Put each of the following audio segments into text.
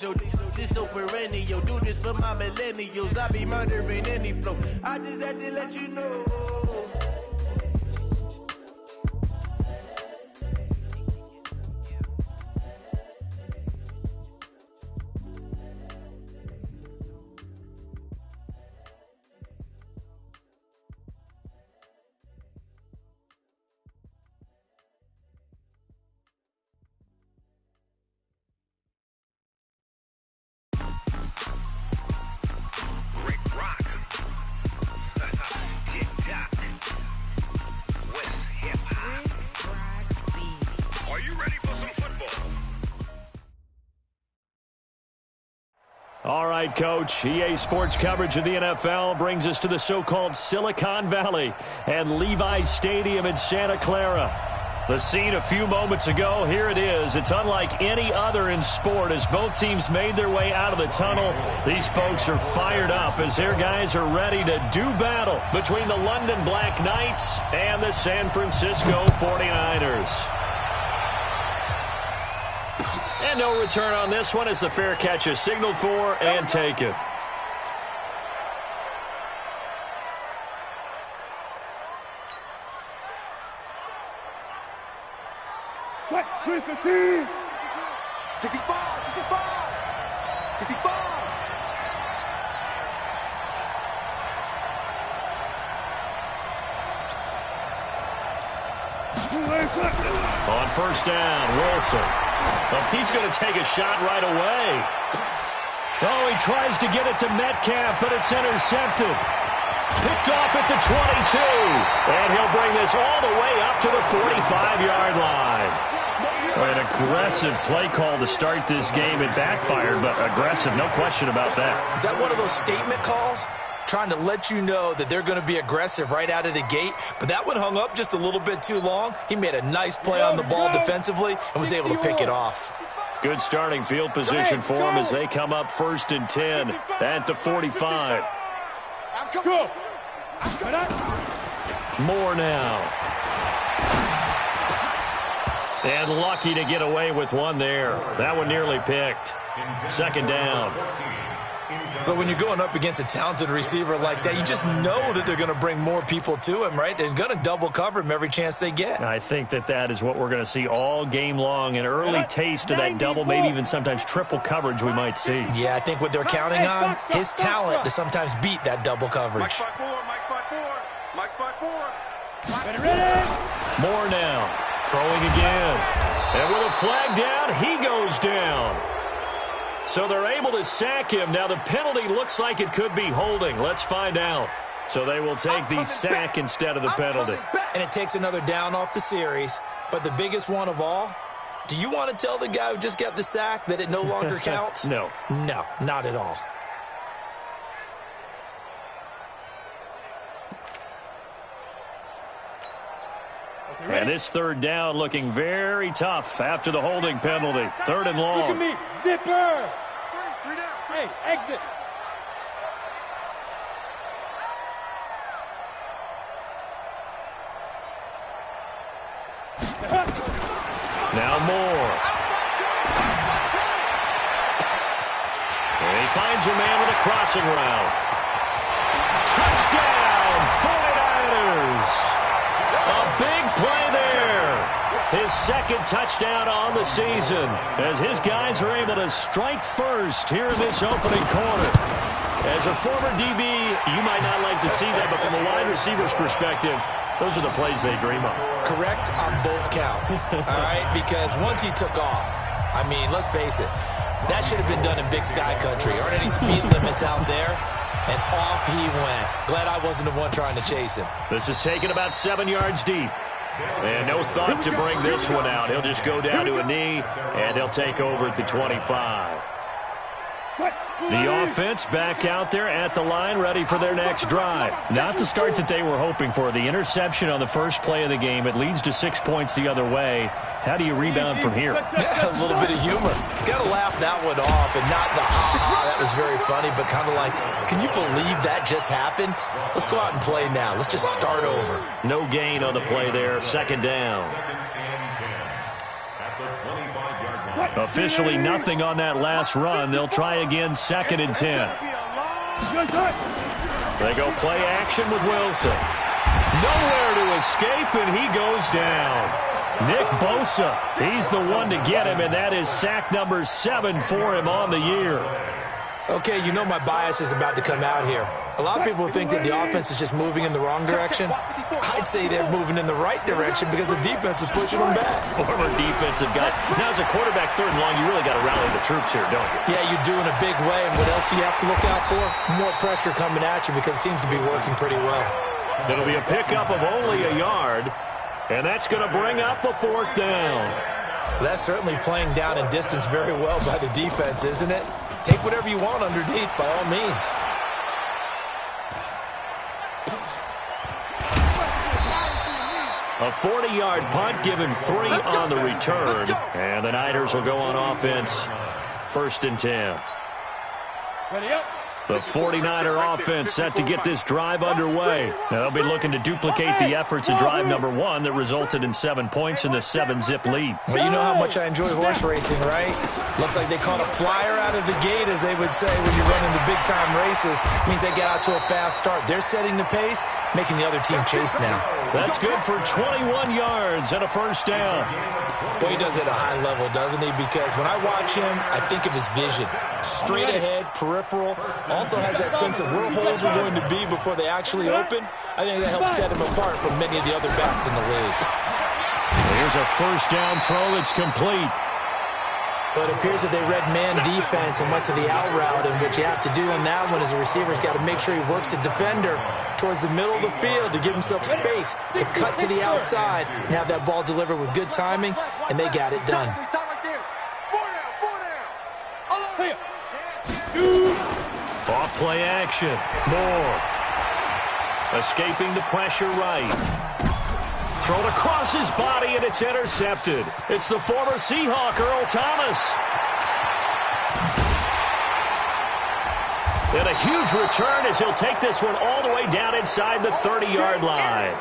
This so perennial, do this for my millennials. I be murdering any flow. I just had to let you know. All right, Coach. EA Sports coverage of the NFL brings us to the so-called Silicon Valley and Levi's Stadium in Santa Clara. The scene a few moments ago, here it is. It's unlike any other in sport as both teams made their way out of the tunnel. These folks are fired up as their guys are ready to do battle between the London Black Knights and the San Francisco 49ers. And no return on this one as the fair catch is signaled for and taken. On first down, Wilson. Well, he's going to take a shot right away. Oh, he tries to get it to Metcalf, but it's intercepted. Picked off at the 22. And he'll bring this all the way up to the 45-yard line. An aggressive play call to start this game. It backfired, but aggressive, no question about that. Is that one of those statement calls? Trying to let you know that they're going to be aggressive right out of the gate. But that one hung up just a little bit too long. He made a nice play on the ball defensively and was able to pick it off. Good starting field position for them as they come up 1st and 10 at the 45. More now. And lucky to get away with one there. That one nearly picked. 2nd down. But when you're going up against a talented receiver like that, you just know that they're going to bring more people to him, right? They're going to double cover him every chance they get. I think that is what we're going to see all game long. An early taste of that double, maybe even sometimes triple coverage we might see. Yeah, I think what they're counting on, his talent to sometimes beat that double coverage. Mike 5-4. More now. Throwing again. And with a flag down, he goes down. So they're able to sack him. Now the penalty looks like it could be holding. Let's find out. So they will take the sack instead of the penalty. And it takes another down off the series. But the biggest one of all, do you want to tell the guy who just got the sack that it no longer counts? No. No, not at all. And this 3rd down looking very tough after the holding penalty. 3rd and long. Look at me, zipper. Hey, exit. Now Moore. And he finds a man with a crossing route. Touchdown, 49ers. A big play there. His 2nd touchdown on the season as his guys are able to strike first here in this opening quarter. As a former DB, you might not like to see that, but from a wide receiver's perspective, those are the plays they dream of. Correct on both counts, all right? Because once he took off, I mean, let's face it, that should have been done in Big Sky country. Aren't any speed limits out there? And off he went. Glad I wasn't the one trying to chase him. This is taken about 7 yards deep. And no thought to bring this one out. He'll just go down to a knee, and he'll take over at the 25. The offense back out there at the line, ready for their next drive. Not the start that they were hoping for. The interception on the first play of the game. It leads to 6 points the other way. How do you rebound from here? Yeah, a little bit of humor. Got to laugh that one off and not the ha-ha. That was very funny, but kind of like, can you believe that just happened? Let's go out and play now. Let's just start over. No gain on the play there. 2nd down. Officially nothing on that last run. They'll try again, 2nd and 10. They go play action with Wilson. Nowhere to escape, and he goes down. Nick Bosa, he's the one to get him, and that is sack number 7 for him on the year. Okay, you know my bias is about to come out here. A lot of people think that the offense is just moving in the wrong direction. I'd say they're moving in the right direction because the defense is pushing them back. Former defensive guy. Now, as a quarterback 3rd and long, you really got to rally the troops here, don't you? Yeah, you do in a big way. And what else do you have to look out for? More pressure coming at you because it seems to be working pretty well. It'll be a pickup of only a yard, and that's going to bring up a 4th down. That's certainly playing down in distance very well by the defense, isn't it? Take whatever you want underneath, by all means. A 40-yard punt, given 3 on the return. And the Niners will go on offense, 1st and 10. Ready up. The 49er offense set to get this drive underway. Now they'll be looking to duplicate the efforts of drive number 1 that resulted in 7 points in the 7-zip lead. Well, you know how much I enjoy horse racing, right? Looks like they caught a flyer out of the gate, as they would say when you're running the big-time races. Means they get out to a fast start. They're setting the pace, making the other team chase now. That's good for 21 yards and a 1st down. Boy, he does it at a high level, doesn't he? Because when I watch him, I think of his vision. Straight ahead, peripheral. Also has that sense of where holes are going to be before they actually open. I think that helps set him apart from many of the other backs in the league. Here's a 1st down throw that's complete. So it appears that they read man defense and went to the out route, and what you have to do on that one is the receiver's got to make sure he works the defender towards the middle of the field to give himself space to cut to the outside and have that ball delivered with good timing, and they got it done. Off play action. Moore. Escaping the pressure right. Thrown across his body, and it's intercepted. It's the former Seahawk, Earl Thomas. And a huge return as he'll take this one all the way down inside the 30-yard line.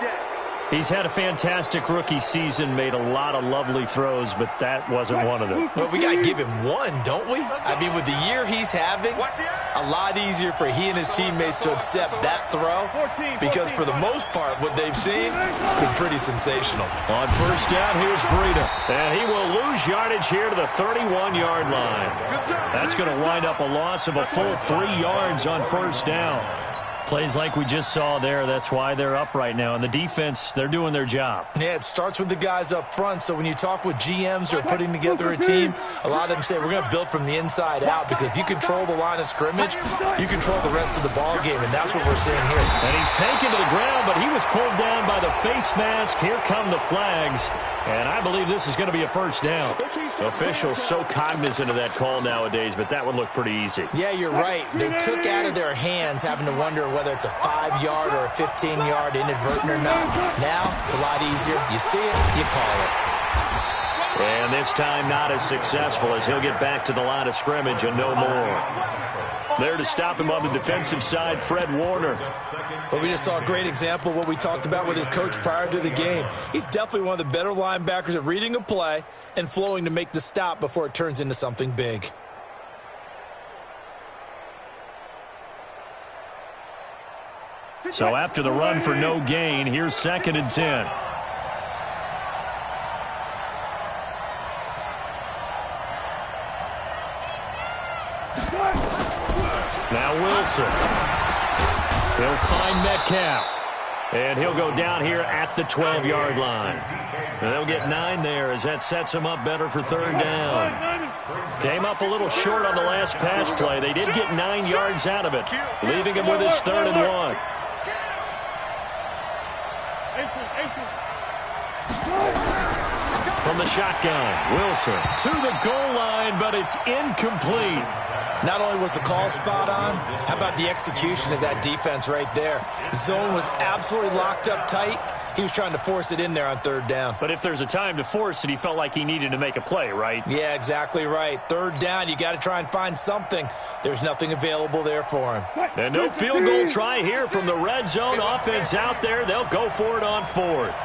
He's had a fantastic rookie season, made a lot of lovely throws, but that wasn't one of them. Well, we got to give him one, don't we? I mean, with the year he's having, a lot easier for he and his teammates to accept that throw because for the most part, what they've seen, it's been pretty sensational. On 1st down, here's Breida. And he will lose yardage here to the 31-yard line. That's going to wind up a loss of a full 3 yards on 1st down. Plays like we just saw there, that's why they're up right now. And the defense, they're doing their job. Yeah, it starts with the guys up front. So when you talk with GMs who are putting together a team, a lot of them say we're going to build from the inside out because if you control the line of scrimmage, you control the rest of the ball game, and that's what we're seeing here. And he's taken to the ground, but he was pulled down by the face mask. Here come the flags, and I believe this is going to be a 1st down. Officials so cognizant of that call nowadays, but that would look pretty easy. Yeah, you're right. They took out of their hands having to wonder whether it's a 5-yard or a 15-yard inadvertent or not. Now, it's a lot easier. You see it, you call it. And this time not as successful as he'll get back to the line of scrimmage and no more. There to stop him on the defensive side, Fred Warner. But we just saw a great example of what we talked about with his coach prior to the game. He's definitely one of the better linebackers at reading a play and flowing to make the stop before it turns into something big. So after the run for no gain, here's 2nd and 10. Now Wilson. He'll find Metcalf. And he'll go down here at the 12-yard line. And they'll get 9 there as that sets him up better for 3rd down. Came up a little short on the last pass play. They did get 9 yards out of it, leaving him with his 3rd and 1. From the shotgun, Wilson to the goal line, but it's incomplete. Not only was the call spot on, how about the execution of that defense right there? Zone was absolutely locked up tight. He was trying to force it in there on 3rd down. But if there's a time to force it, he felt like he needed to make a play, right? Yeah, exactly right. 3rd down, you got to try and find something. There's nothing available there for him. And no field goal try here from the red zone offense out there. They'll go for it on 4th.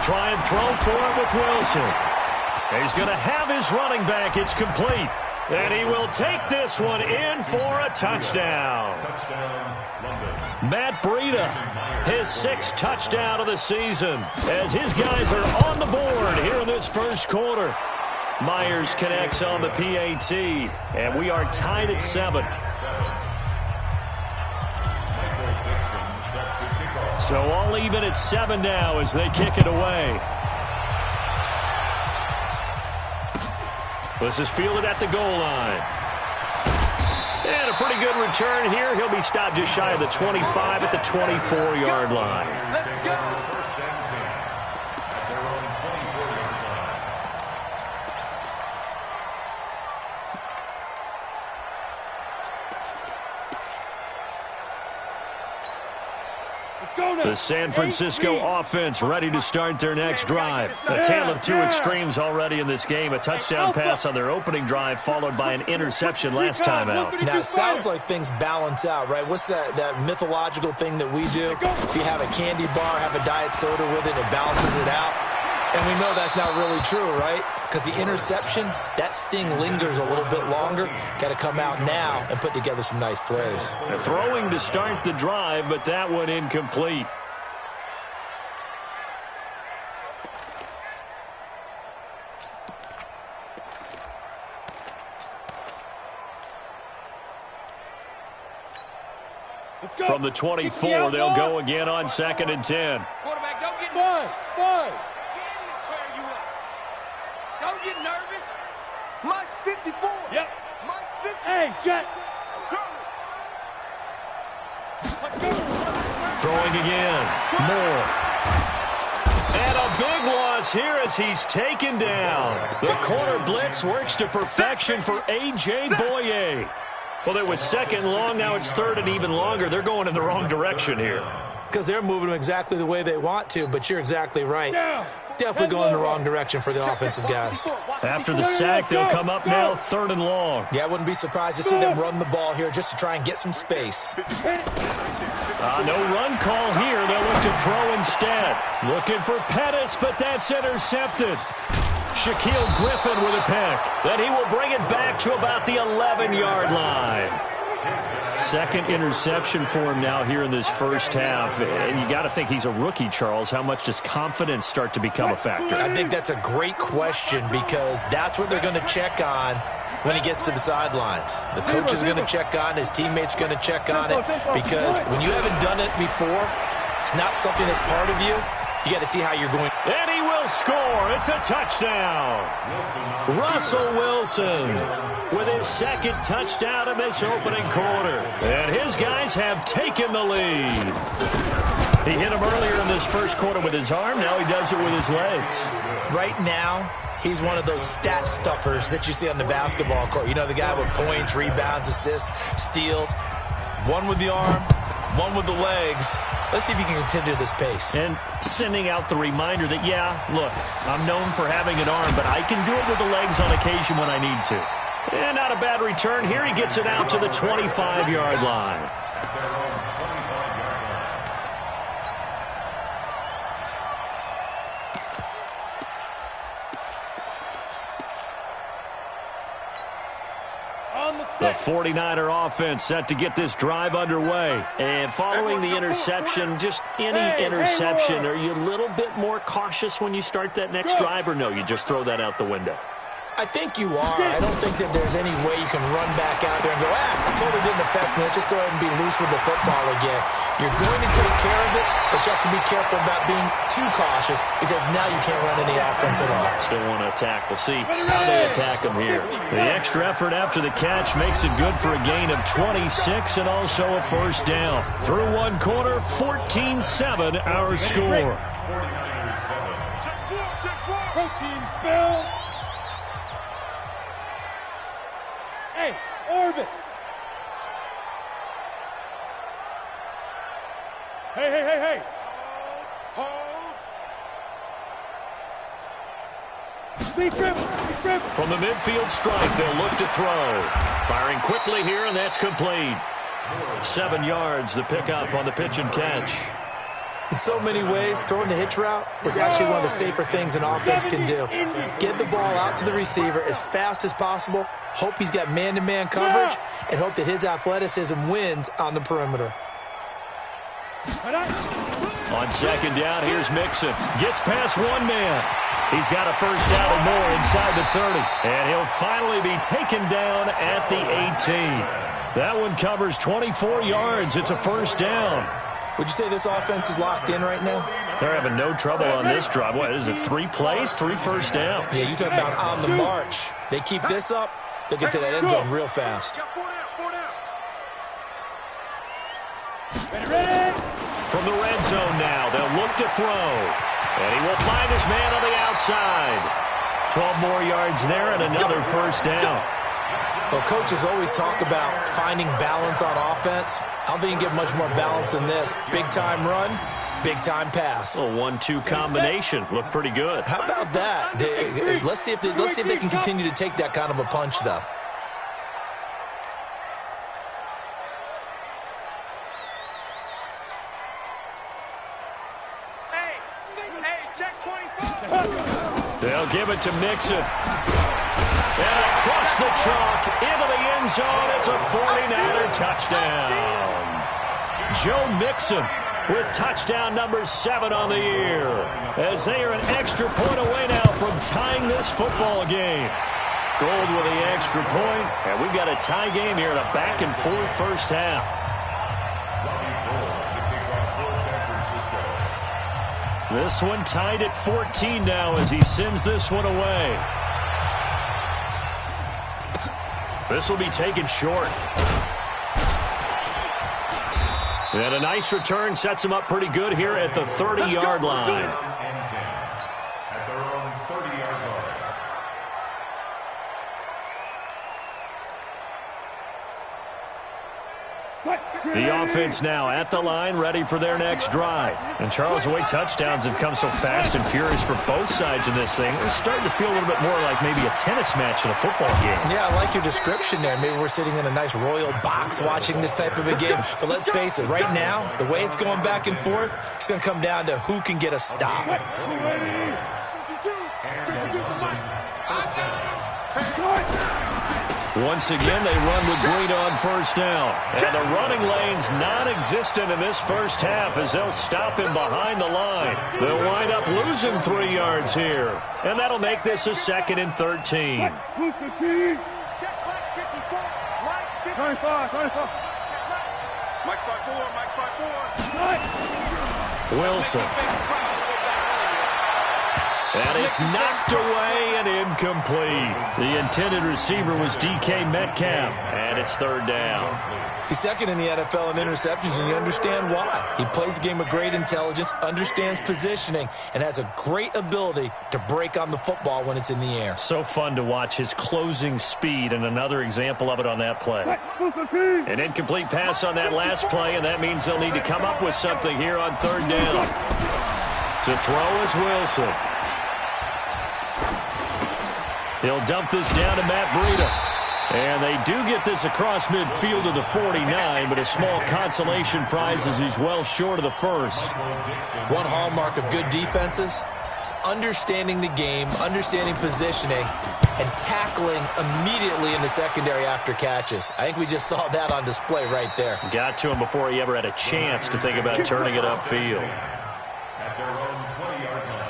try and throw for it with Wilson. He's going to have his running back. It's complete. And he will take this one in for a touchdown. Matt Breida, his 6th touchdown of the season, as his guys are on the board here in this first quarter. Myers connects on the PAT, and we are tied at 7. So all even at 7 now as they kick it away. This is fielded at the goal line. And a pretty good return here. He'll be stopped just shy of the 25 at the 24-yard line. Let's go. The San Francisco offense ready to start their next drive. A tale of two extremes already in this game. A touchdown pass on their opening drive, followed by an interception last time out. Now, it sounds like things balance out, right? What's that mythological thing that we do? If you have a candy bar, have a diet soda with it, it balances it out. And we know that's not really true, right? Because the interception, that sting lingers a little bit longer. Got to come out now and put together some nice plays. Throwing to start the drive, but that one incomplete. From the 24, they'll go again on 2nd and 10. Quarterback, don't get nervous. Don't get nervous. Mike's 54. Yep. Mike's 50. Hey, Jet. Throwing again. Moore. And a big loss here as he's taken down. The corner blitz works to perfection for A.J. Boye. Well, it was 2nd long. Now it's 3rd and even longer. They're going in the wrong direction here. Because they're moving them exactly the way they want to, but you're exactly right. Definitely going in the wrong direction for the offensive guys. After the sack, they'll come up now 3rd and long. Yeah, I wouldn't be surprised to see them run the ball here just to try and get some space. No run call here. They'll look to throw instead. Looking for Pettis, but that's intercepted. Shaquille Griffin with a pick. Then he will bring it back to about the 11-yard line. 2nd interception for him now here in this first half. And you got to think he's a rookie, Charles. How much does confidence start to become a factor? I think that's a great question because that's what they're going to check on when he gets to the sidelines. The coach is going to check on, his teammates going to check on it, because when you haven't done it before, it's not something that's part of you. You got to see how you're going. And he will score. It's a touchdown. Russell Wilson with his 2nd touchdown in this opening quarter. And his guys have taken the lead. He hit him earlier in this first quarter with his arm. Now he does it with his legs. Right now, he's one of those stat stuffers that you see on the basketball court. You know, the guy with points, rebounds, assists, steals. One with the arm, one with the legs. Let's see if he can continue this pace. And sending out the reminder that, yeah, look, I'm known for having an arm, but I can do it with the legs on occasion when I need to. And not a bad return here. He gets it out to the 25-yard line. The 49er offense set to get this drive underway. And following the interception, just any interception, are you a little bit more cautious when you start that next drive, or no, you just throw that out the window? I think you are. I don't think that there's any way you can run back out there and go, it totally didn't affect me. Let's just go ahead and be loose with the football again. You're going to take care of it, but you have to be careful about being too cautious because now you can't run any offense at all. Still want to attack. We'll see how they attack him here. The extra effort after the catch makes it good for a gain of 26 and also a first down. Through one quarter, 14-7 our score. Protein spill. Hey, Orbit. Hey. Hold. Speed grip. From the midfield strike, they'll look to throw. Firing quickly here, and that's complete. 7 yards, the pickup on the pitch and catch. In so many ways, throwing the hitch route is actually one of the safer things an offense can do. Get the ball out to the receiver as fast as possible, hope he's got man-to-man coverage, and hope that his athleticism wins on the perimeter. On second down, here's Mixon. Gets past one man. He's got a first down and more inside the 30. And he'll finally be taken down at the 18. That one covers 24 yards. It's a first down. Would you say this offense is locked in right now? They're having no trouble on this drive. What is it, 3 plays, 3 first downs? Yeah, you talk about on the march. They keep this up, they'll get to that end zone real fast. From the red zone now, they'll look to throw. And he will find his man on the outside. 12 more yards there and another first down. Well, coaches always talk about finding balance on offense. I don't think you get much more balance than this. Big-time run, big-time pass. A 1-2 combination. Looked pretty good. How about that? Let's see if they can continue to take that kind of a punch, though. They'll give it to Mixon. And across the chalk, into the end zone, it's a 49er touchdown. Joe Mixon with touchdown number 7 on the year, as they are an extra point away now from tying this football game. Gold with the extra point, and we've got a tie game here in a back-and-forth first half. This one tied at 14 now as he sends this one away. This will be taken short. And a nice return sets him up pretty good here at the 30-yard line. The offense now at the line, ready for their next drive. And Charles, the way touchdowns have come so fast and furious for both sides in this thing, it's starting to feel a little bit more like maybe a tennis match in a football game. Yeah, I like your description there. Maybe we're sitting in a nice royal box watching this type of a game. But let's face it, right now, the way it's going back and forth, it's going to come down to who can get a stop. Once again, they run with Green on first down. And the running lane's non-existent in this first half as they'll stop him behind the line. They'll wind up losing 3 yards here. And that'll make this a 2nd and 13. 5-4. Wilson. And it's knocked away and incomplete. The intended receiver was DK Metcalf, and it's 3rd down. He's 2nd in the NFL in interceptions, and you understand why. He plays a game of great intelligence, understands positioning, and has a great ability to break on the football when it's in the air. So fun to watch his closing speed, and another example of it on that play. An incomplete pass on that last play, and that means they'll need to come up with something here on 3rd down. To throw is Wilson. He'll dump this down to Matt Breida. And they do get this across midfield to the 49, but a small consolation prize as he's well short of the first. One hallmark of good defenses is understanding the game, understanding positioning, and tackling immediately in the secondary after catches. I think we just saw that on display right there. Got to him before he ever had a chance to think about turning it upfield. At their own 20-yard line.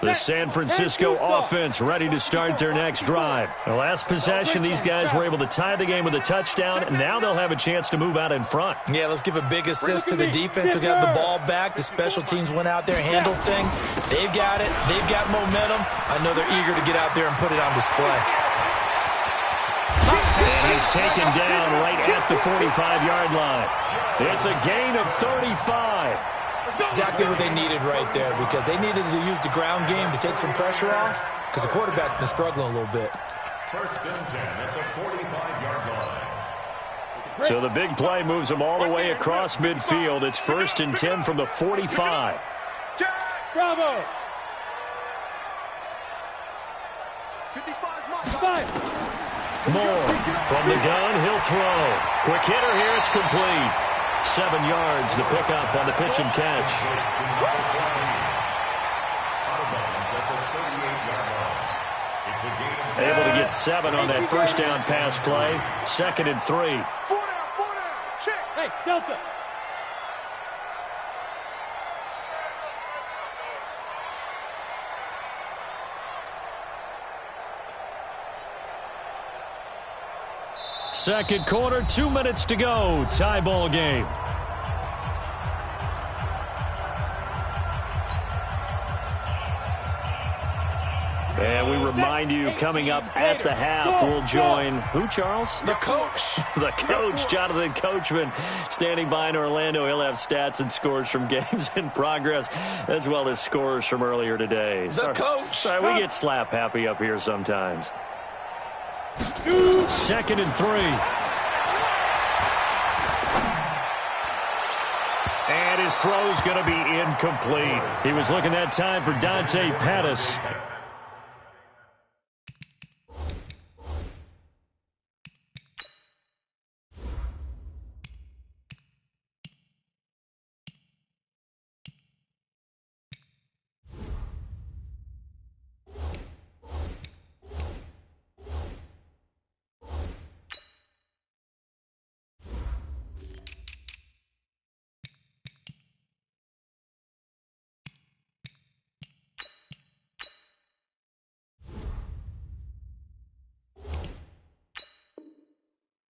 The San Francisco offense ready to start their next drive. The last possession, these guys were able to tie the game with a touchdown. Now they'll have a chance to move out in front. Yeah, let's give a big assist to the defense who got the ball back. The special teams went out there and handled things. They've got it. They've got momentum. I know they're eager to get out there and put it on display. And he's taken down right at the 45-yard line. It's a gain of 35. Exactly what they needed right there, because they needed to use the ground game to take some pressure off, because the quarterback's been struggling a little bit. 1st and 10 at the 45-yard line. So the big play moves them all the way across midfield. It's 1st and 10 from the 45. Bravo! Moore from the gun, he'll throw. Quick hitter here, it's complete. 7 yards, the pickup on the pitch and catch. Able to get 7 on that first down pass play. 2nd and 3. 4 down, check. Hey, Delta. Second quarter, 2 minutes to go. Tie ball game. And we remind you, coming up at the half, we'll join who, Charles? The coach. The coach, Jonathan Coachman, standing by in Orlando. He'll have stats and scores from games in progress, as well as scores from earlier today. The coach. Sorry, we get slap happy up here sometimes. 2nd and 3. And his throw's going to be incomplete. He was looking that time for Dante Pettis.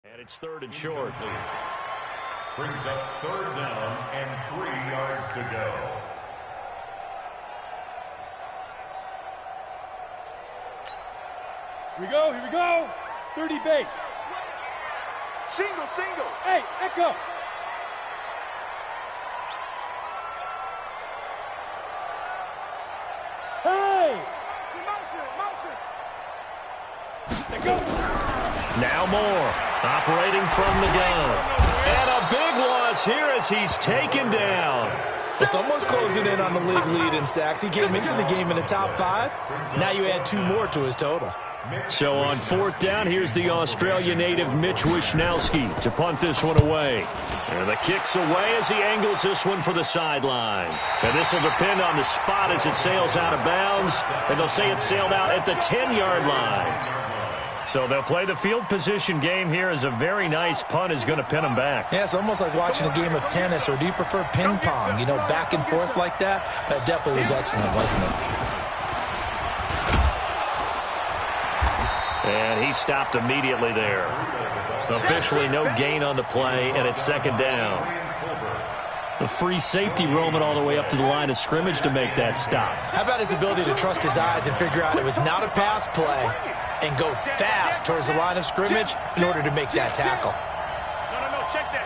And it's 3rd and short. Brings up 3rd down and 3 yards to go. Here we go. 30 base. Single. Hey, Echo. Hey. Motion. Echo. Now Moore, operating from the gun. And a big loss here as he's taken down. Well, someone's closing in on the league lead in sacks. He came into the game in the top 5. Now you add 2 more to his total. So on 4th down, here's the Australia native Mitch Wishnowsky to punt this one away. And the kick's away as he angles this one for the sideline. And this will depend on the spot as it sails out of bounds. And they'll say it sailed out at the 10-yard line. So they'll play the field position game here as a very nice punt is going to pin them back. Yeah, it's almost like watching a game of tennis, or do you prefer ping pong? You know, back and forth like that? That definitely was excellent, wasn't it? And he stopped immediately there. Officially no gain on the play, and it's 2nd down. The free safety roaming all the way up to the line of scrimmage to make that stop. How about his ability to trust his eyes and figure out it was not a pass play and go fast towards the line of scrimmage in order to make that tackle? No, check that.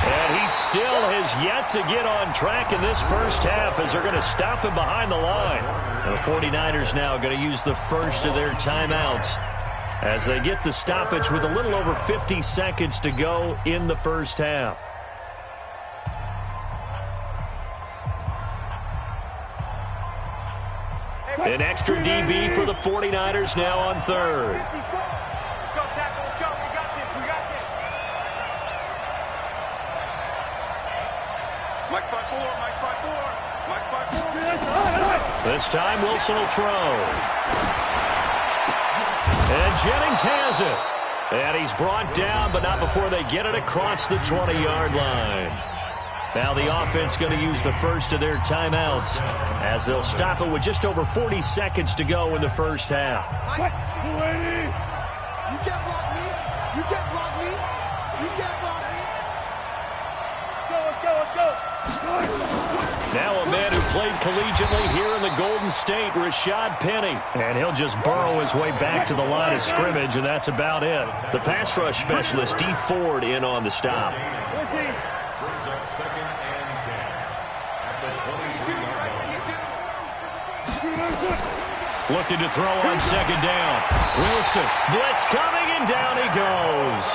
And he still has yet to get on track in this first half as they're going to stop him behind the line. And the 49ers now going to use the first of their timeouts as they get the stoppage with a little over 50 seconds to go in the first half. An extra DB for the 49ers now on 3rd. Let's go, tackle. Let's go. We got this. Mike 5-4. This time Wilson will throw. And Jennings has it. And he's brought down, but not before they get it across the 20-yard line. Now the offense going to use the first of their timeouts as they'll stop it with just over 40 seconds to go in the first half. You can't block me. Let's go. Now a man who played collegiately here in the Golden State, Rashad Penny. And he'll just burrow his way back to the line of scrimmage, and that's about it. The pass rush specialist, Dee Ford, in on the stop. Brings up 2nd and 10 at the 22-yard line. Looking to throw on 2nd down. Wilson, blitz coming, and down he goes.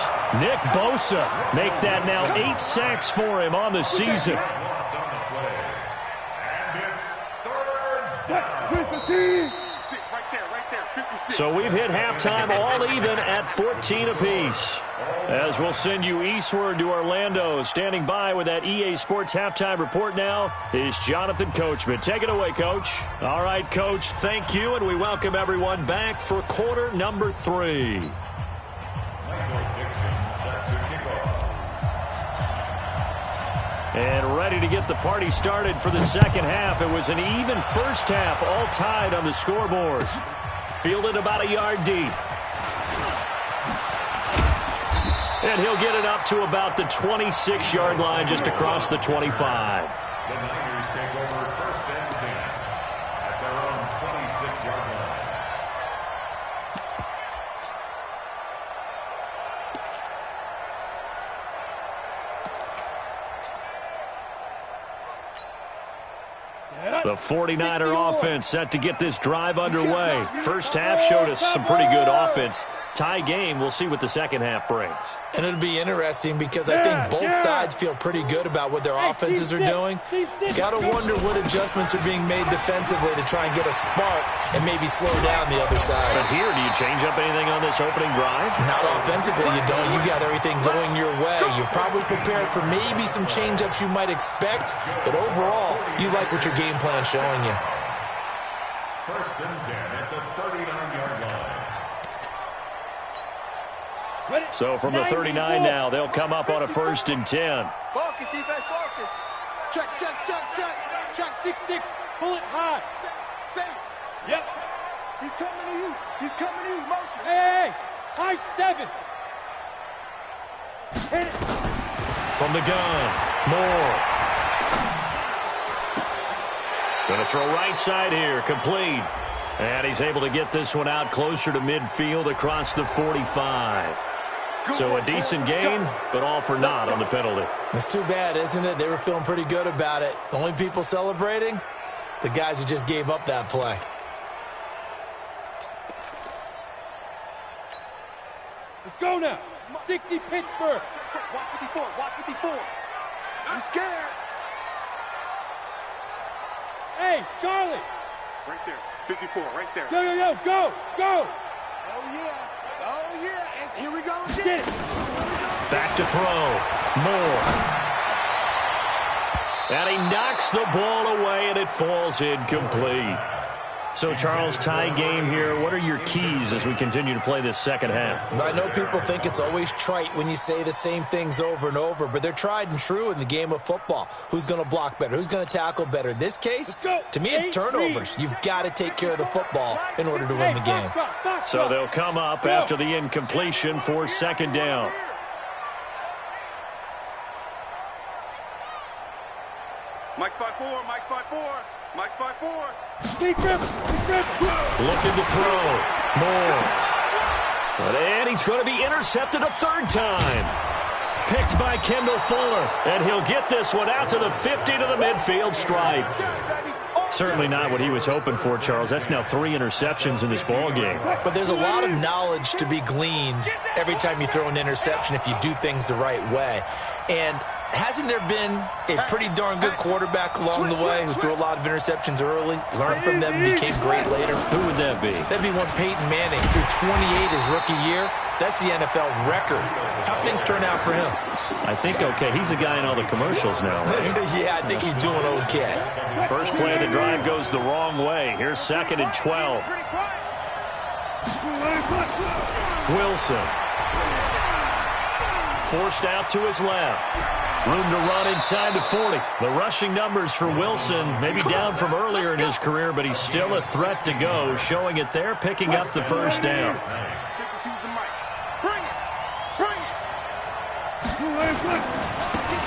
Nick Bosa make that now 8 sacks for him on the season. Loss on the play. And it's 3rd down. 6, right there. So we've hit halftime all even at 14 apiece. As we'll send you eastward to Orlando. Standing by with that EA Sports halftime report now is Jonathan Coachman. Take it away, Coach. All right, Coach, thank you, and we welcome everyone back for quarter number 3. And ready to get the party started for the second half. It was an even first half, all tied on the scoreboard. Fielded about a yard deep. And he'll get it up to about the 26-yard line, just across the 25. The Niners take over 1st and 10 at their own 26-yard line. The 49er offense set to get this drive underway. First half showed us some pretty good offense. Tie game, we'll see what the second half brings. And it'll be interesting because I think both sides feel pretty good about what their offenses are doing. Got to wonder what adjustments are being made defensively to try and get a spark and maybe slow down the other side. But here, do you change up anything on this opening drive? Not offensively, you don't. You got everything going your way. You've probably prepared for maybe some change-ups you might expect, but overall, you like what your game plan's showing you. 1st and 10 at the 39-yard line. So from the 39 now, they'll come up on a 1st and 10. Focus, defense, focus. Check, check, check, check. Check. 6-6. Pull it high. Safe. Yep. He's coming to you. He's coming to you. Motion. Hey, high 7. Hit it. From the gun, Moore. Going to throw right side here, complete. And he's able to get this one out closer to midfield across the 45. So a decent gain, but all for naught on the penalty. It's too bad, isn't it? They were feeling pretty good about it. The only people celebrating, the guys who just gave up that play. Let's go now. 60 Pittsburgh. Watch 54. Watch 54. He's scared. Hey, Charlie. Right there. 54. Right there. Yo, yo, yo. Go. Go. Oh, yeah. Oh, yeah. And here we go again. Get it. Back to throw. Moore. And he knocks the ball away, and it falls incomplete. So, Charles, tie game here. What are your keys as we continue to play this second half? I know people think it's always trite when you say the same things over and over, but they're tried and true in the game of football. Who's going to block better? Who's going to tackle better? In this case, to me, it's turnovers. You've got to take care of the football in order to win the game. So they'll come up after the incompletion for 2nd down. Mike spot 4. Mike spot 4. Mike spot 4. Big rip. Big rip. Looking to throw. Moore. And he's going to be intercepted a 3rd time. Picked by Kendall Fuller. And he'll get this one out to the 50 to the midfield stripe. Certainly not what he was hoping for, Charles. That's now 3 interceptions in this ball game. But there's a lot of knowledge to be gleaned every time you throw an interception if you do things the right way. And hasn't there been a pretty darn good quarterback along the way who threw a lot of interceptions early, learned from them, and became great later? Who would that be? That'd be one Peyton Manning threw 28 his rookie year. That's the NFL record. How things turn out for him? I think okay. He's the guy in all the commercials now, right? Yeah, I think he's doing okay. First play of the drive goes the wrong way. Here's 2nd and 12. Wilson. Forced out to his left. Room to run inside the 40. The rushing numbers for Wilson, maybe down from earlier in his career, but he's still a threat to go, showing it there, picking up the 1st down.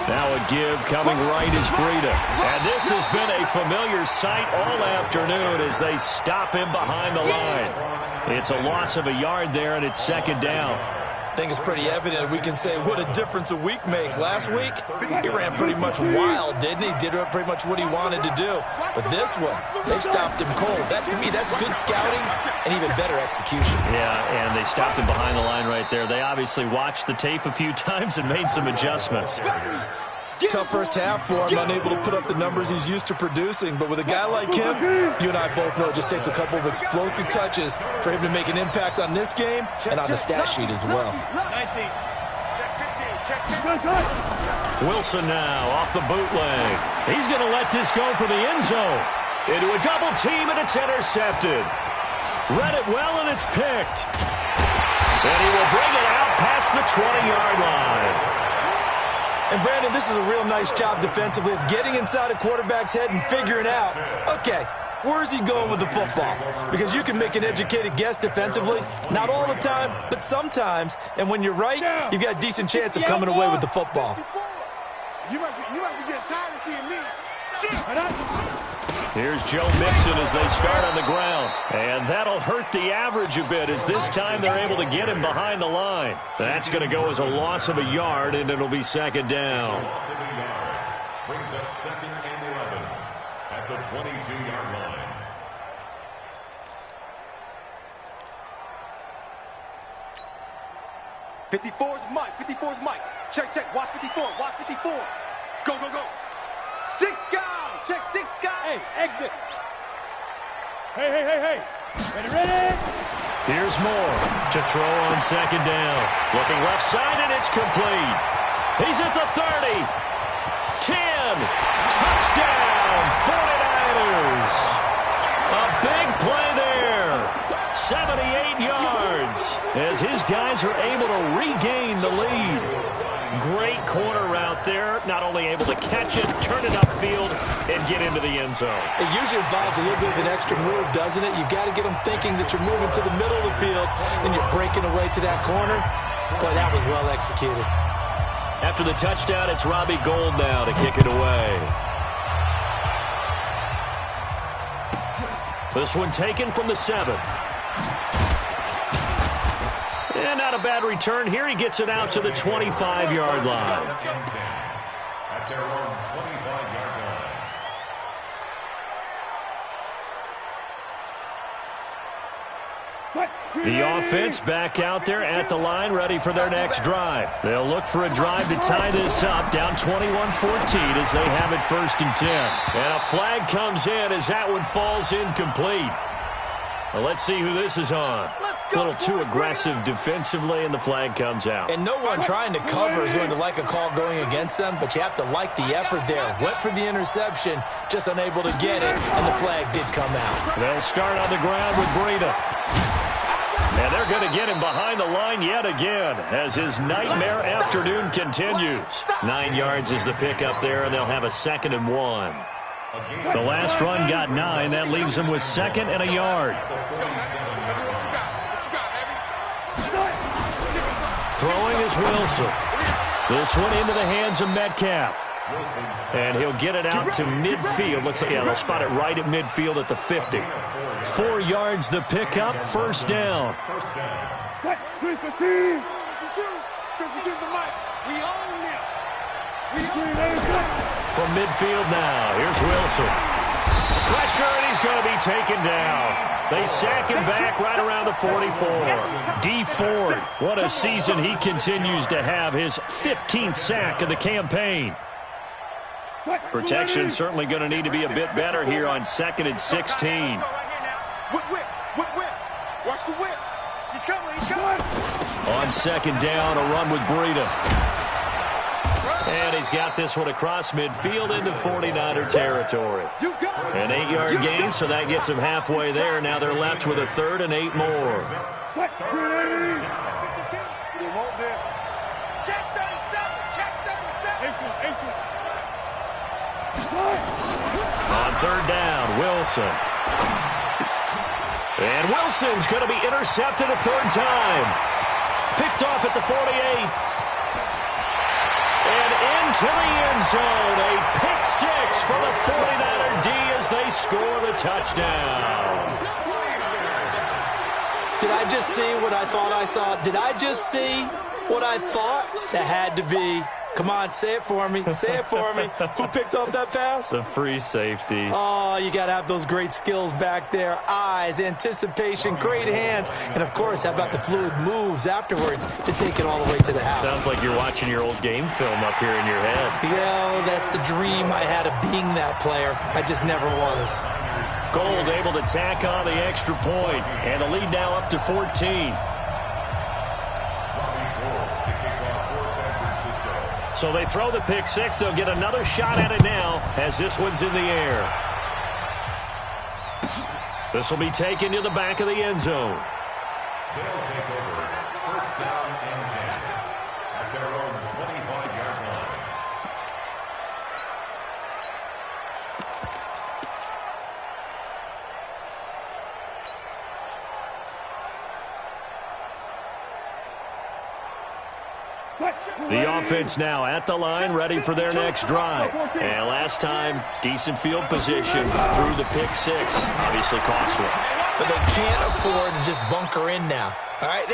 Now a give coming right is Breida. And this has been a familiar sight all afternoon as they stop him behind the line. It's a loss of a yard there, and it's 2nd down. I think it's pretty evident we can say what a difference a week makes. Last week, he ran pretty much wild, didn't he? Did pretty much what he wanted to do. But this one, they stopped him cold. That, to me, that's good scouting and even better execution. Yeah, and they stopped him behind the line right there. They obviously watched the tape a few times and made some adjustments. Tough first half for him, unable to put up the numbers he's used to producing. But with a guy like him, you and I both know it just takes a couple of explosive touches for him to make an impact on this game and on the stat sheet as well. 19. Check 15. Wilson now off the bootleg. He's going to let this go for the end zone. Into a double team, and it's intercepted. Read it well, and it's picked. And he will bring it out past the 20-yard line. And, Brandon, this is a real nice job defensively of getting inside a quarterback's head and figuring out, okay, where's he going with the football? Because you can make an educated guess defensively, not all the time, but sometimes. And when you're right, you've got a decent chance of coming away with the football. You must be getting tired of seeing me. Here's Joe Mixon as they start on the ground. And that'll hurt the average a bit as this time they're able to get him behind the line. That's going to go as a loss of a yard, and it'll be second down. Loss of a yard. Brings up 2nd and 11 at the 22-yard line. '54's Mike. 54's Mike. Check. Watch 54. Watch 54. Go. 6 down. Check 6 down. Hey, exit. Hey. Ready. Here's Moore to throw on second down. Looking left side, and it's complete. He's at the 30. 10. Touchdown, 49ers. A big play there. 78 yards as his guys are able to regain the lead. Great corner route there. Not only able to catch it, turn it upfield, and get into the end zone. It usually involves a little bit of an extra move, doesn't it? You've got to get them thinking that you're moving to the middle of the field, and you're breaking away to that corner. Boy, that was well executed. After the touchdown, it's Robbie Gould now to kick it away. This one taken from the 7. And not a bad return here. He gets it out to the 25-yard line. At their own 25-yard line. The offense back out there at the line, ready for their next drive. They'll look for a drive to tie this up, down 21-14 as they have it 1st and 10. And a flag comes in as that one falls incomplete. Well, let's see who this is on. A little too aggressive defensively, and the flag comes out. And no one trying to cover is going to like a call going against them, but you have to like the effort there. Went for the interception, just unable to get it, and the flag did come out. They'll start on the ground with Breida. And they're going to get him behind the line yet again as his nightmare afternoon continues. 9 yards is the pickup there, and they'll have a 2nd and 1. The last run got 9. That leaves them with 2nd and a yard. Throwing is Wilson. This one into the hands of Metcalf. And he'll get it out to midfield. Let's see, they'll spot it right at midfield at the 50. 4 yards the pickup, 1st down. From midfield now, here's Wilson. Pressure, and he's going to be taken down. They sack him back right around the 44. Dee Ford, what a season he continues to have. His 15th sack of the campaign. Protection certainly going to need to be a bit better here on 2nd and 16. Whip. Watch the whip. He's coming. On 2nd down, a run with Breida. And he's got this one across midfield into 49er territory. An 8-yard gain, so that gets him halfway there. Now they're left with a 3rd and 8 more. They want this. Check 37. On 3rd down, Wilson. And Wilson's going to be intercepted a 3rd time. Picked off at the 48. And into the end zone. A pick 6 for the 49er D as they score the touchdown. Did I just see what I thought I saw? Did I just see what I thought? That had to be Come on, say it for me. Say it for me. Who picked up that pass? The free safety. Oh, you got to have those great skills back there. Eyes, anticipation, great hands. And, of course, how about the fluid moves afterwards to take it all the way to the house? Sounds like you're watching your old game film up here in your head. Yeah, that's the dream I had of being that player. I just never was. Gold able to tack on the extra point, and the lead now up to 14. So they throw the pick six. They'll get another shot at it now as this one's in the air. This will be taken to the back of the end zone. They'll take over. First down and 10 at their own 25-yard line. The offense now at the line, ready for their next drive. And last time, decent field position through the pick six. Obviously costly. But they can't afford to just bunker in now. All right,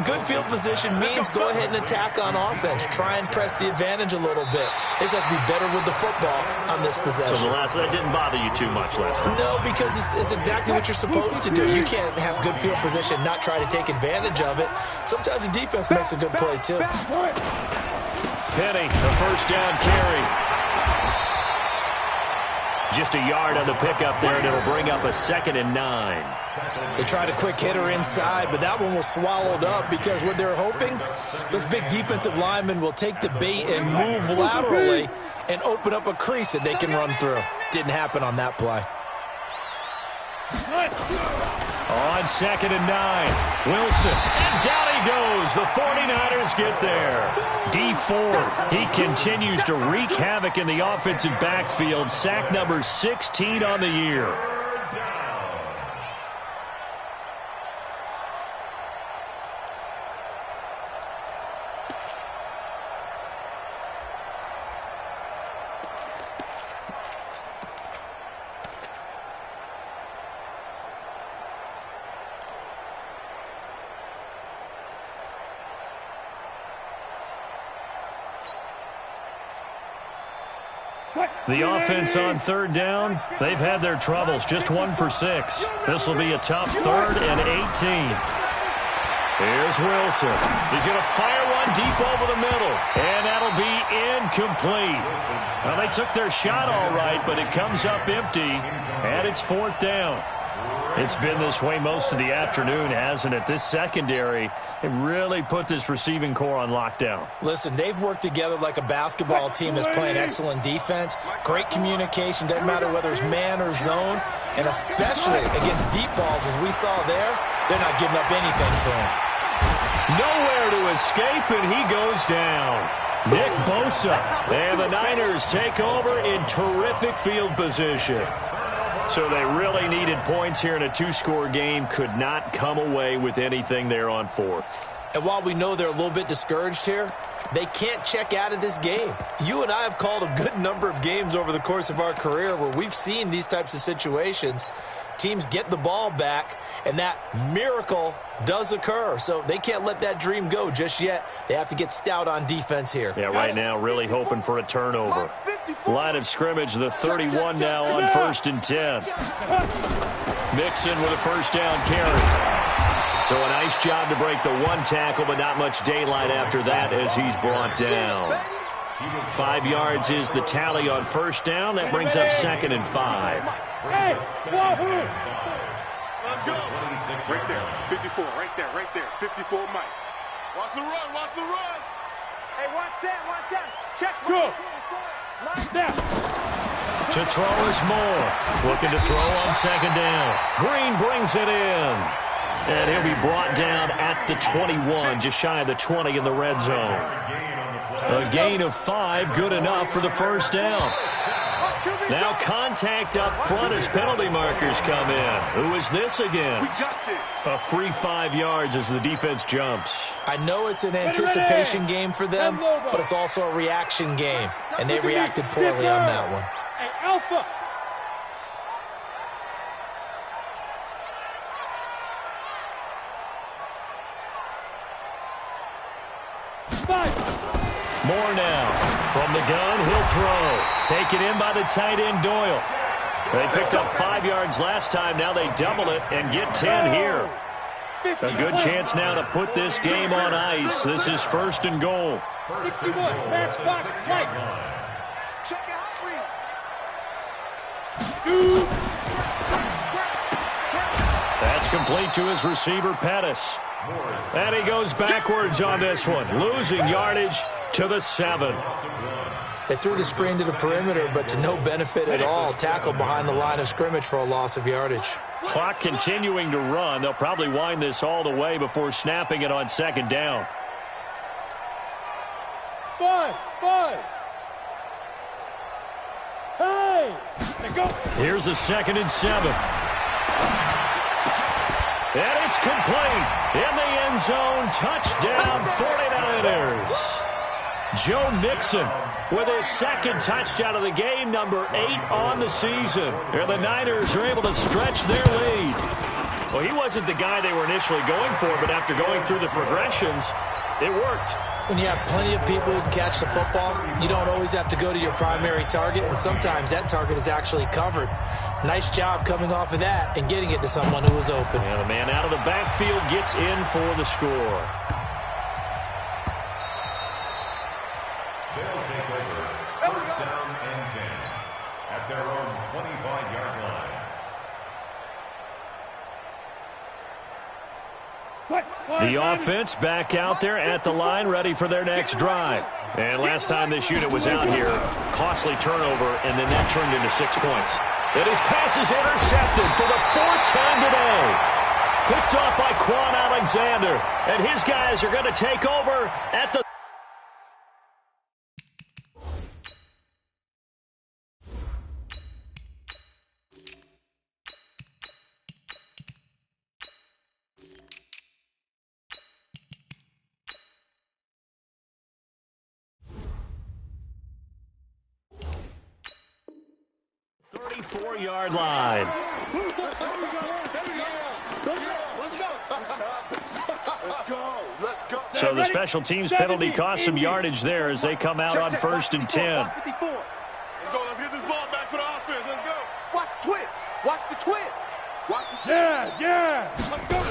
good field position means go ahead and attack on offense. Try and press the advantage a little bit. They just have to be better with the football on this possession. So that didn't bother you too much last time? No, because it's exactly what you're supposed to do. You can't have good field position, not try to take advantage of it. Sometimes the defense makes a good play, too. Penny, the first down carry. Just a yard on the pickup there, and it'll bring up a 2nd and 9. They tried a quick hitter inside, but that one was swallowed up because what they're hoping, those big defensive linemen will take the bait and move laterally and open up a crease that they can run through. Didn't happen on that play. On 2nd and 9, Wilson, and down he goes. The 49ers get there. Dee Ford, he continues to wreak havoc in the offensive backfield. Sack number 16 on the year. The offense on 3rd down, they've had their troubles, just 1 for 6. This will be a tough 3rd and 18. Here's Wilson. He's going to fire one deep over the middle, and that'll be incomplete. Well, they took their shot all right, but it comes up empty, and it's 4th down. It's been this way most of the afternoon, hasn't it? This secondary, they really put this receiving core on lockdown. Listen, they've worked together like a basketball team that's playing excellent defense. Great communication, doesn't matter whether it's man or zone. And especially against deep balls, as we saw there, they're not giving up anything to him. Nowhere to escape, and he goes down. Nick Bosa, and the Niners take over in terrific field position. So they really needed points here in a 2-score game. Could not come away with anything there on 4th. And while we know they're a little bit discouraged here, they can't check out of this game. You and I have called a good number of games over the course of our career where we've seen these types of situations. Teams get the ball back, and that miracle does occur. So they can't let that dream go just yet. They have to get stout on defense here. Yeah, right now really hoping for a turnover. Line of scrimmage, the 31 now on 1st and 10. Mixon with a first down carry. So a nice job to break the 1 tackle, but not much daylight after that as he's brought down. 5 yards is the tally on first down. That brings up 2nd and 5. Hey, Wahoo! Let's go. Right there, 54, right there, 54, Mike. Watch the run, watch the run. Hey, watch that. Check. Go. Now. To throw is Moore. Looking to throw on 2nd down. Green brings it in. And he'll be brought down at the 21, just shy of the 20 in the red zone. A gain of 5, good enough for the first down. Now contact up front as penalty markers come in. Who is this against? A free 5 yards as the defense jumps. I know it's an anticipation game for them, but it's also a reaction game, and they reacted poorly on that one. Hey, Alpha. Moore now. From the gun, he'll throw. Taken in by the tight end, Doyle. They picked up 5 yards last time. Now they double it and get 10 here. A good chance now to put this game on ice. This is 1st and goal. 61, match box, Mike. Check out. Shoot. That's complete to his receiver, Pettis. And he goes backwards on this one, losing yardage to the 7. They threw the screen to the perimeter, but to no benefit at all. Tackled behind the line of scrimmage for a loss of yardage. Clock continuing to run. They'll probably wind this all the way before snapping it on 2nd down. Five. Hey! Go. Here's a 2nd and 7. And it's complete. In the end zone, touchdown, 49ers. Joe Mixon with his 2nd touchdown of the game, number 8 on the season. And the Niners are able to stretch their lead. Well, he wasn't the guy they were initially going for, but after going through the progressions, it worked. When you have plenty of people who can catch the football, you don't always have to go to your primary target, and sometimes that target is actually covered. Nice job coming off of that and getting it to someone who was open. And the man out of the backfield gets in for the score. They'll take over 1st down and 10 at their own 25-yard line. The offense back out there at the line, ready for their next drive. And last time this unit was out here, costly turnover, and then that turned into 6 points. And his pass is intercepted for the 4th time today. Picked off by Quan Alexander. And his guys are going to take over at the... yard line. So the special teams penalty cost some yardage there as they come out on 1st and 10. Let's go. Let's get this ball back for the offense. Let's go. Watch the twist. Watch the twist. Watch the shit. Yeah. Let's go.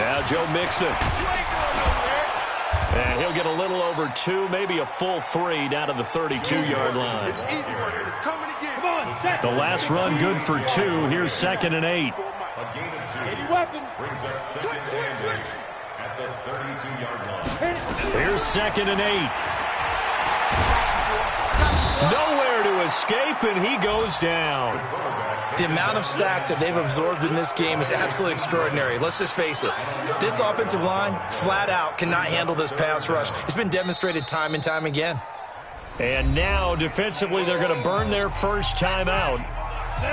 Now Joe Mixon. And he'll get a little over 2, maybe a full 3 down to the 32-yard line. It's easy work. It's coming again. Come on, The last run good for 2. Here's 2nd and 8. A gain of 2 brings up 2nd and 8 at the 32-yard line. Here's 2nd and 8. Nowhere to escape, and he goes down. The amount of sacks that they've absorbed in this game is absolutely extraordinary. Let's just face it. This offensive line, flat out, cannot handle this pass rush. It's been demonstrated time and time again. And now, defensively, they're going to burn their first time out.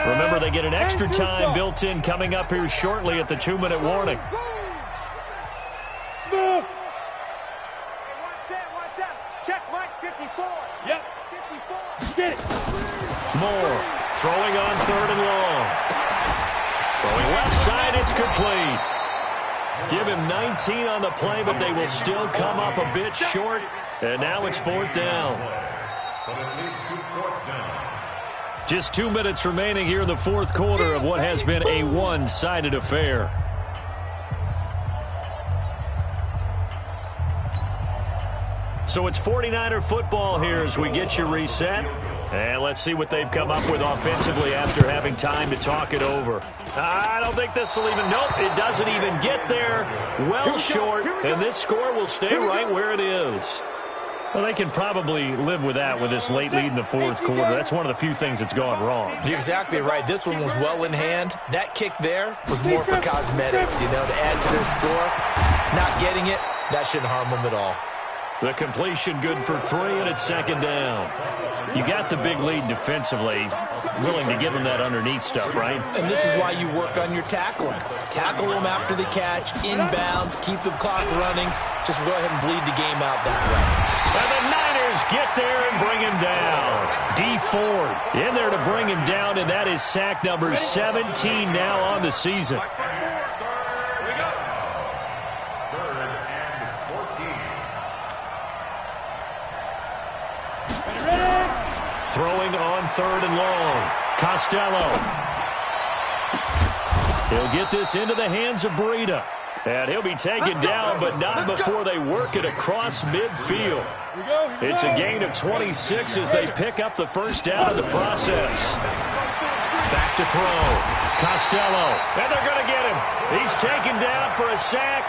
Remember, they get an extra time built in coming up here shortly at the 2-minute warning. Smith. Watch out. Check Mike 54. Yep. 54. Get it. Moore throwing on 3rd and long. Throwing left side, it's complete. Give him 19 on the play, but they will still come up a bit short. And now it's 4th down. But it leads to 4th down. Just 2 minutes remaining here in the 4th quarter of what has been a one-sided affair. So it's 49er football here as we get you reset. And let's see what they've come up with offensively after having time to talk it over. I don't think this will even, nope, it doesn't even get there. Well short, and this score will stay right where it is. Well, they can probably live with that with this late lead in the 4th quarter. That's one of the few things that's gone wrong. You're exactly right. This one was well in hand. That kick there was more for cosmetics, to add to their score. Not getting it, that shouldn't harm them at all. The completion good for 3, and it's 2nd down. You got the big lead defensively, willing to give them that underneath stuff, right? And this is why you work on your tackling. Tackle them after the catch, inbounds, keep the clock running. Just go ahead and bleed the game out that way. And the Niners get there and bring him down. Dee Ford in there to bring him down, and that is sack number 17 now on the season. throwing on 3rd and long. Costello. He'll get this into the hands of Breida. And he'll be taken down, but not before they work it across midfield. It's a gain of 26 as they pick up the first down in the process. Back to throw. Costello. And they're going to get him. He's taken down for a sack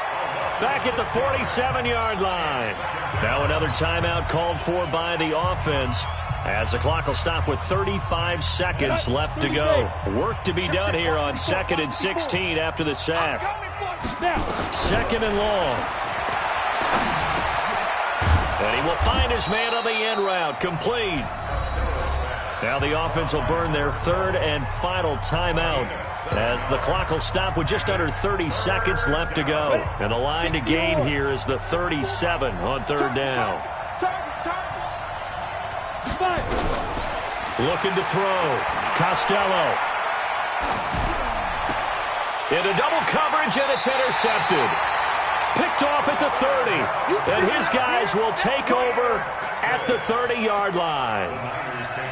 back at the 47-yard line. Now another timeout called for by the offense as the clock will stop with 35 seconds left to go. Work to be done here on 2nd and 16 after the sack. 2nd and long. And he will find his man on the end route. Complete. Now the offense will burn their 3rd and final timeout as the clock will stop with just under 30 seconds left to go. And the line to gain here is the 37 on 3rd down. Looking to throw. Costello. Into double coverage, and it's intercepted. Picked off at the 30. And his guys will take over at the 30-yard line.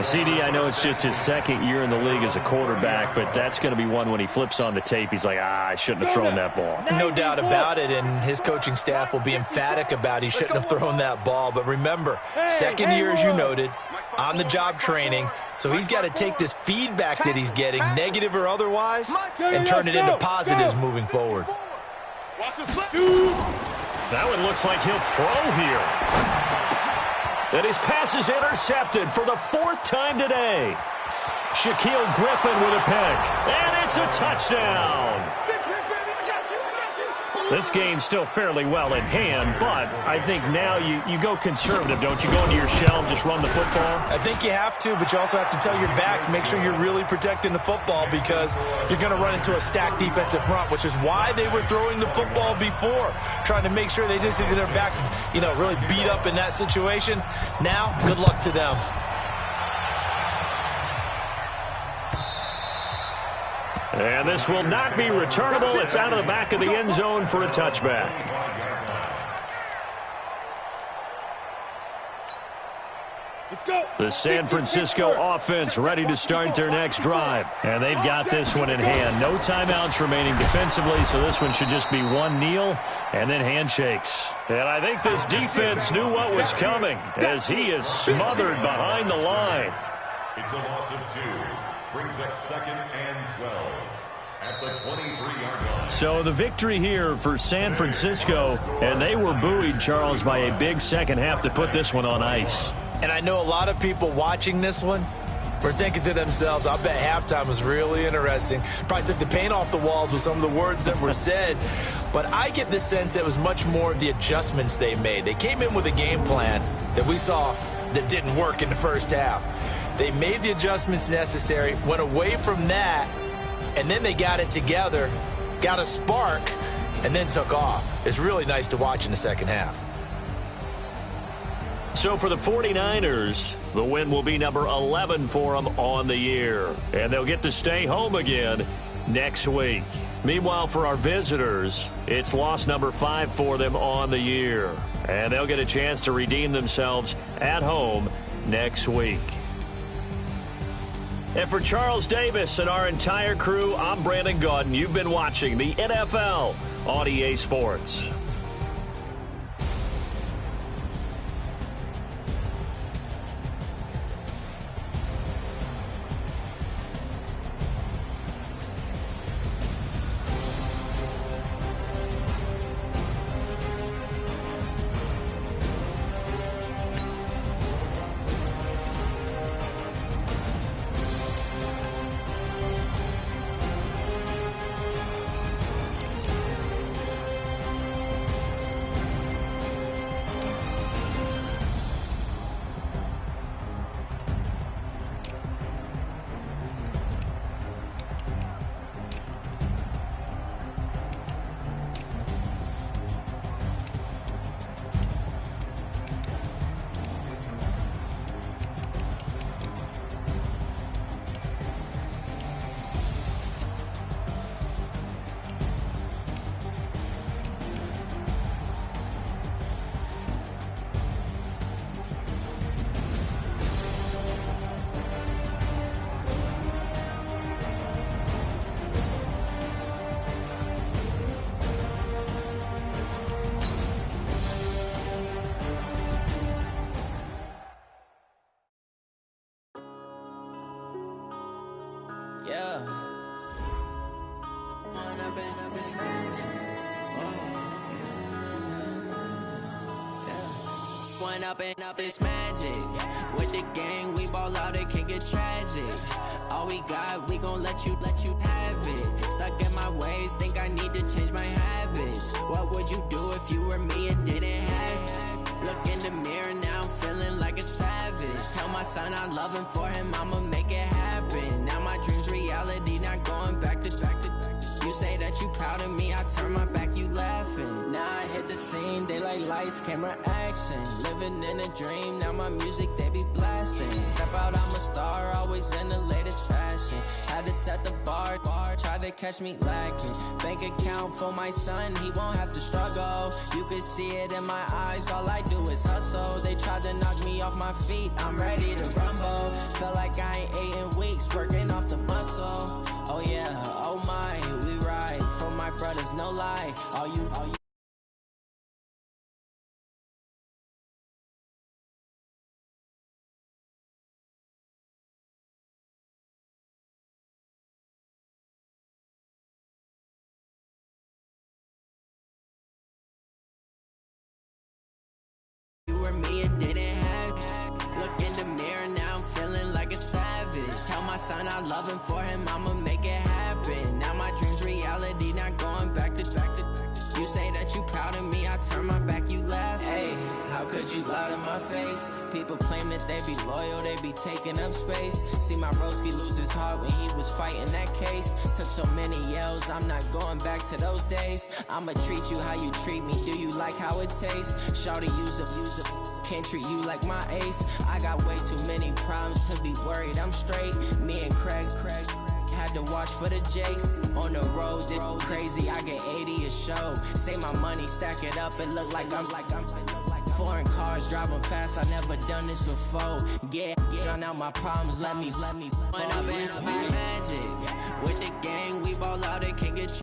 CD, I know it's just his 2nd year in the league as a quarterback, but that's going to be one when he flips on the tape. He's like, I shouldn't have thrown that ball. No doubt about it, and his coaching staff will be emphatic about he shouldn't have thrown that ball. But remember, 2nd year, as you noted, on-the-job training, so he's got to take this feedback that he's getting, negative or otherwise, and turn it into positives moving forward. That one looks like he'll throw here. And his pass is intercepted for the 4th time today. Shaquill Griffin with a pick. And it's a touchdown. This game's still fairly well in hand, but I think now you go conservative, don't you? Go into your shell and just run the football? I think you have to, but you also have to tell your backs, make sure you're really protecting the football because you're going to run into a stacked defensive front, which is why they were throwing the football before, trying to make sure they just get their backs, really beat up in that situation. Now, good luck to them. And this will not be returnable. It's out of the back of the end zone for a touchback. The San Francisco offense ready to start their next drive. And they've got this one in hand. No timeouts remaining defensively, so this one should just be one kneel and then handshakes. And I think this defense knew what was coming as he is smothered behind the line. It's a loss of 2. Brings up 2nd and 12 at the 23-yard line. So the victory here for San Francisco, and they were buoyed, Charles, by a big second half to put this one on ice. And I know a lot of people watching this one were thinking to themselves, I bet halftime was really interesting. Probably took the paint off the walls with some of the words that were said. But I get the sense it was much more of the adjustments they made. They came in with a game plan that we saw that didn't work in the first half. They made the adjustments necessary, went away from that, and then they got it together, got a spark, and then took off. It's really nice to watch in the second half. So for the 49ers, the win will be number 11 for them on the year. And they'll get to stay home again next week. Meanwhile, for our visitors, it's loss number 5 for them on the year. And they'll get a chance to redeem themselves at home next week. And for Charles Davis and our entire crew, I'm Brandon Gaudin. You've been watching the NFL on EA Sports. Yeah. When I've been up, it's magic. When up and up, it's magic. With the gang, we ball out, it can get tragic. All we got, we gon' let you have it. Stuck in my ways, think I need to change my habits. What would you do if you were me and didn't have it? Look in the mirror, now I'm feeling like a savage. Tell my son I love him, for him I'ma make it happen. Now my dream's reality, not going back to. You say that you proud of me, I turn my back, you laughing. Now I hit the scene, they like lights, camera, action. Living in a dream, now my music, they be blasting. Step out, I'm a star, always in the latest fashion. Had to set the bar, try to catch me lacking. Bank account for my son, he won't have to struggle. You can see it in my eyes, all I do is hustle. They tried to knock me off my feet, I'm ready to rumble. Felt like I ain't ate in weeks, working off the muscle. Oh yeah, oh my, we ride for my brothers, no lie. All you were me and didn't have. Look in the mirror, now I'm feeling like a savage. Tell my son I love him, for him I'ma make it happen. Now my dream's reality, not going back to. You say that you proud of me, I turn my back, you laugh. Hey, how could you lie to my face? People claim that they be loyal, they be taking up space. See my broski lose his heart when he was fighting that case. Took so many yells, I'm not going back to those days. I'ma treat you how you treat me, do you like how it tastes? Shawty, use up, can't treat you like my ace. I got way too many problems to be worried, I'm straight. Me and Craig had to watch for the Jakes. On the road, it's crazy, I get 80 a show. Say my money, stack it up, it look like I'm foreign cars, driving fast, I never done this before. Get drown out my problems, let me. When I've been up, it's magic. With the gang, we ball out, it can get